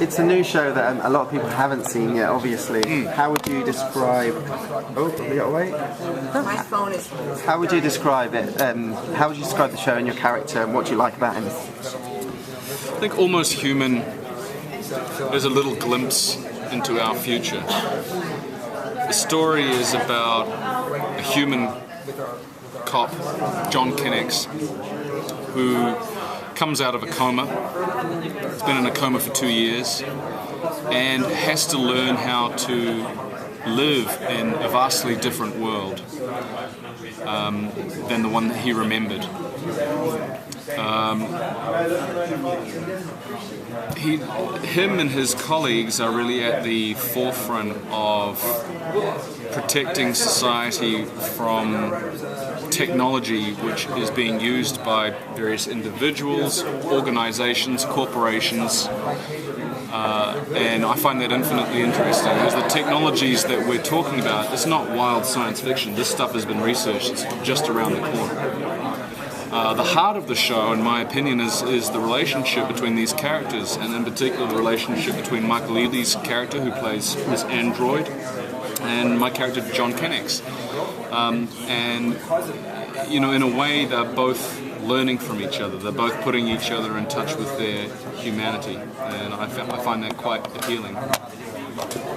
It's a new show that a lot of people haven't seen yet, obviously. How would you describe... Oh, we got to wait. My phone is... How would you describe it? How would you describe the show and your character, and what do you like about him? I think Almost Human is a little glimpse into our future. The story is about a human cop, John Kennex, who comes out of a coma. He's been in a coma for 2 years and has to learn how to live in a vastly different world than the one that he remembered. Him and his colleagues are really at the forefront of protecting society from technology which is being used by various individuals, organizations, corporations, and I find that infinitely interesting because the technologies that we're talking about, it's not wild science fiction. This stuff has been researched. It's just around the corner. The heart of the show, in my opinion, is the relationship between these characters, and in particular the relationship between Michael Ealy's character, who plays this android, and my character, John Kennex. And, you know, in a way, they're both learning from each other. They're both putting each other in touch with their humanity, and I find that quite appealing.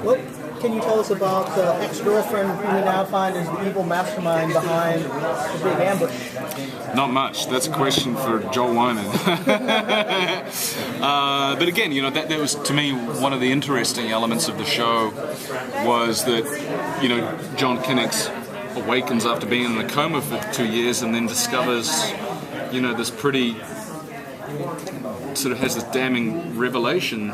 Well, can you tell us about ex-girlfriend who we now find is the evil mastermind behind the big ambush? Not much. That's a question for Joel Wyman. But again, you know, that was, to me, one of the interesting elements of the show was that, you know, John Kennex awakens after being in a coma for 2 years and then discovers, you know, this pretty... sort of has this damning revelation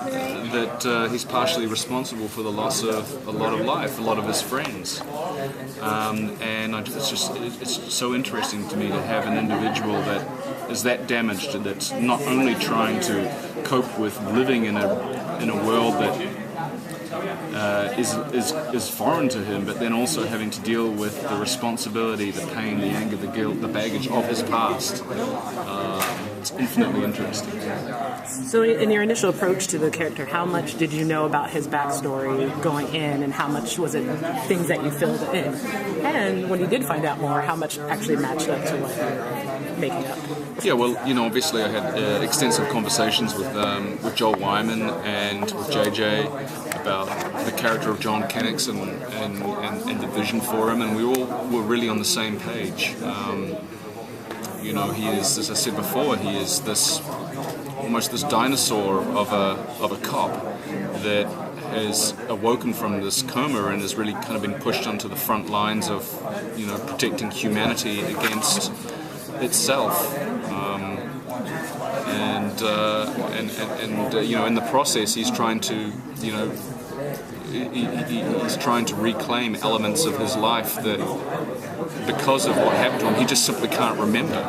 that he's partially responsible for the loss of a lot of life, a lot of his friends. It's so interesting to me to have an individual that is that damaged, that's not only trying to cope with living in a world that is foreign to him, but then also having to deal with the responsibility, the pain, the anger, the guilt, the baggage of his past. It's infinitely interesting. So in your initial approach to the character, how much did you know about his backstory going in, and how much was it things that you filled in? And when you did find out more, how much actually matched up to what you were making up? Yeah, well, you know, obviously I had extensive conversations with Joel Wyman and with JJ about the character of John Kennex and the vision for him, and we all were really on the same page. You know, he is, as I said before, he is almost this dinosaur of a cop that has awoken from this coma and has really kind of been pushed onto the front lines of, you know, protecting humanity against itself. You know, in the process, he's trying to, you know, he's trying to reclaim elements of his life that, because of what happened to him, he just simply can't remember.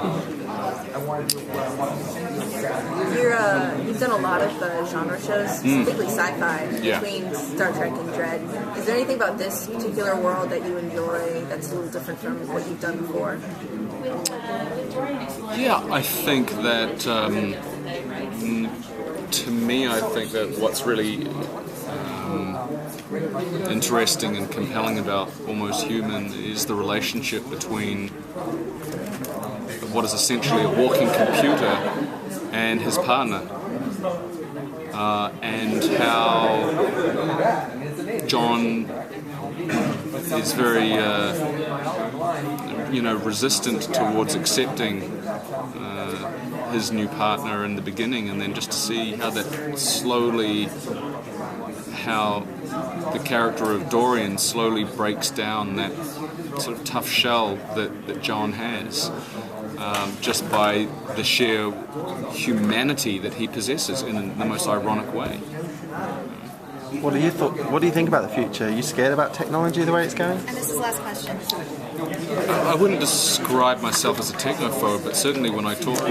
You've done a lot of genre shows, specifically sci-fi, between Star Trek and Dread. Is there anything about this particular world that you enjoy that's a little different from what you've done before? Yeah, I think that, to me, I think that what's really interesting and compelling about Almost Human is the relationship between what is essentially a walking computer and his partner, and how John is very you know, resistant towards accepting his new partner in the beginning, and then just to see how that slowly, how the character of Dorian slowly breaks down that sort of tough shell that John has, just by the sheer humanity that he possesses in the most ironic way. What do you think about the future? Are you scared about technology the way it's going? And this is the last question. I wouldn't describe myself as a technophobe, but certainly when I talk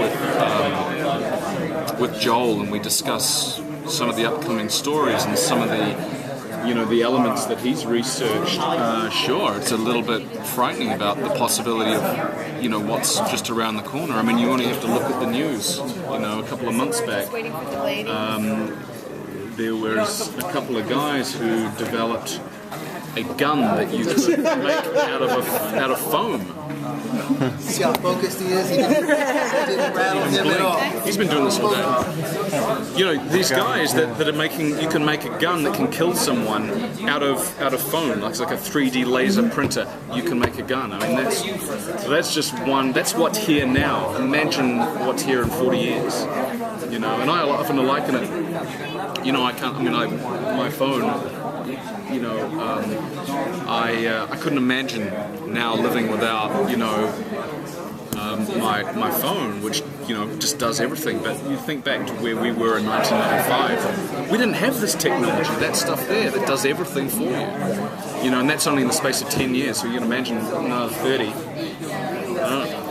with Joel and we discuss some of the upcoming stories and some of the, you know, the elements that he's researched, sure, it's a little bit frightening about the possibility of, you know, what's just around the corner. I mean, you only have to look at the news, you know, a couple of months back. there was a couple of guys who developed a gun that you could make out of foam. See how focused he is? He didn't rattle him at all. He's been doing this all day. You know, these guys that are making, you can make a gun that can kill someone out of foam, like it's like a 3D laser printer. You can make a gun. I mean, that's just one. That's what's here now. Imagine what's here in 40 years. You know, and I often liken it. You know, I can't. I mean, my phone. You know, I couldn't imagine now living without, you know, my phone, which, you know, just does everything. But you think back to where we were in 1995, we didn't have this technology, that stuff there that does everything for you. You know, and that's only in the space of 10 years, so you can imagine another 30. I don't know.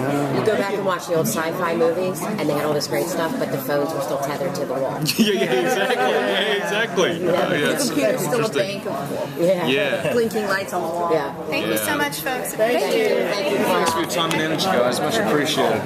You go back and watch the old sci-fi movies, and they had all this great stuff, but the phones were still tethered to the wall. Exactly. The computer's still a bank of blinking lights on the wall. Yeah. Thank you so much, folks. Thank you. Thanks for your time and energy, guys. Much appreciated.